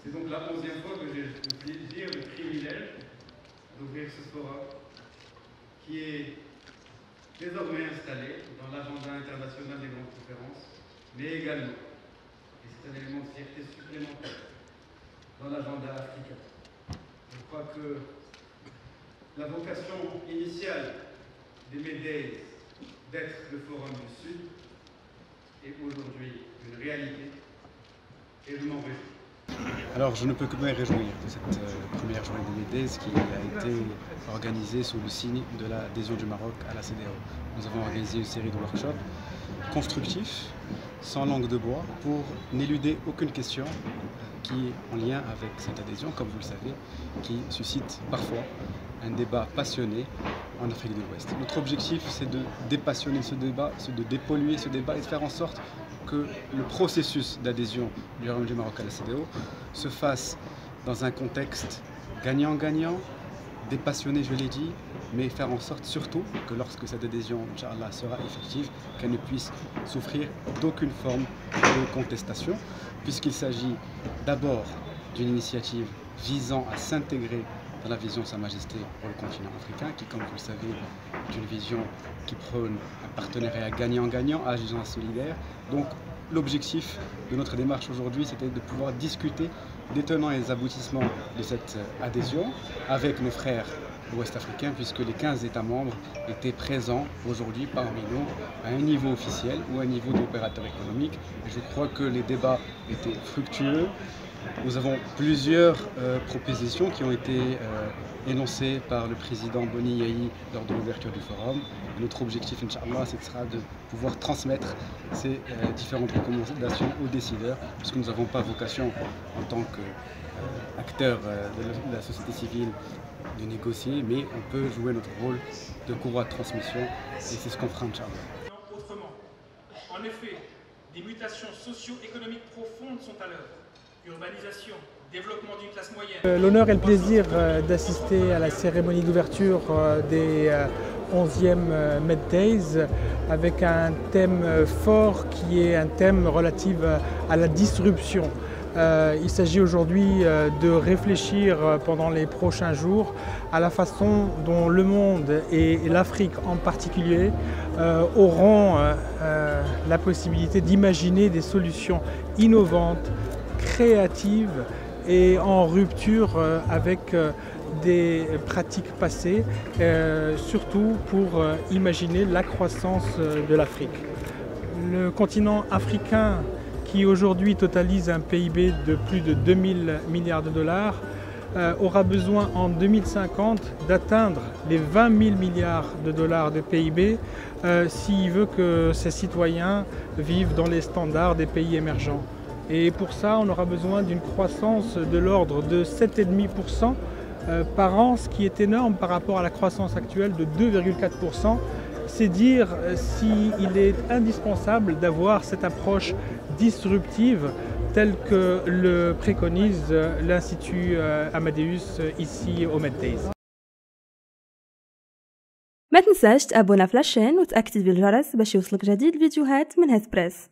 C'est donc la 11e fois que j'ai le plaisir, le privilège d'ouvrir ce forum qui est désormais installé dans l'agenda international des grandes conférences, mais également, et c'est un élément de fierté supplémentaire, dans l'agenda africain. Je crois que la vocation initiale des Meddays d'être le Forum du Sud est aujourd'hui une réalité et je m'en réjouis. Alors je ne peux que me réjouir de cette première journée des Meddays qui a été organisée sous le signe de l'adhésion du Maroc à la CEDEAO. Nous avons organisé une série de workshops constructifs, sans langue de bois, pour n'éluder aucune question qui est en lien avec cette adhésion, comme vous le savez, qui suscite parfois un débat passionné en Afrique de l'Ouest. Notre objectif, c'est de dépassionner ce débat, de dépolluer ce débat et de faire en sorte que le processus d'adhésion du Royaume du Maroc à la CEDEAO se fasse dans un contexte gagnant-gagnant, dépassionné, je l'ai dit, mais faire en sorte surtout que lorsque cette adhésion, Inch'Allah, sera effective, qu'elle ne puisse souffrir d'aucune forme de contestation, puisqu'il s'agit d'abord d'une initiative visant à s'intégrer dans la vision de Sa Majesté pour le continent africain, qui, comme vous le savez, est une vision qui prône un partenariat gagnant-gagnant, agissant solidaire. Donc, l'objectif de notre démarche aujourd'hui, c'était de pouvoir discuter des tenants et des aboutissements de cette adhésion avec nos frères ouest-africains, puisque les 15 États membres étaient présents aujourd'hui parmi nous à un niveau officiel ou à un niveau d'opérateur économique. Et je crois que les débats étaient fructueux. Nous avons plusieurs propositions qui ont été énoncées par le président Boni Yayi lors de l'ouverture du forum. Et notre objectif, Inch'Allah, ce sera de pouvoir transmettre ces différentes recommandations aux décideurs, puisque nous n'avons pas vocation, en tant qu'acteurs de la société civile, de négocier, mais on peut jouer notre rôle de courroie de transmission, et c'est ce qu'on fera, Inch'Allah. Autrement, en effet, des mutations socio-économiques profondes sont à l'œuvre. Urbanisation, développement d'une classe moyenne. L'honneur et le plaisir d'assister à la cérémonie d'ouverture des 11e Meddays avec un thème fort qui est un thème relatif à la disruption. Il s'agit aujourd'hui de réfléchir pendant les prochains jours à la façon dont le monde et l'Afrique en particulier auront la possibilité d'imaginer des solutions innovantes, créatives et en rupture avec des pratiques passées, surtout pour imaginer la croissance de l'Afrique. Le continent africain, qui aujourd'hui totalise un PIB de plus de 2000 milliards de dollars, aura besoin en 2050 d'atteindre les 20 000 milliards de dollars de PIB s'il veut que ses citoyens vivent dans les standards des pays émergents. Et pour ça, on aura besoin d'une croissance de l'ordre de 7,5% par an, ce qui est énorme par rapport à la croissance actuelle de 2,4%. C'est dire s'il est indispensable d'avoir cette approche disruptive telle que le préconise l'Institut Amadeus ici au Meddays. ما تنساش تابونا في لاشين وتأكتيفي الجرس باش يوصلك جديد الفيديوهات من هيث بريس.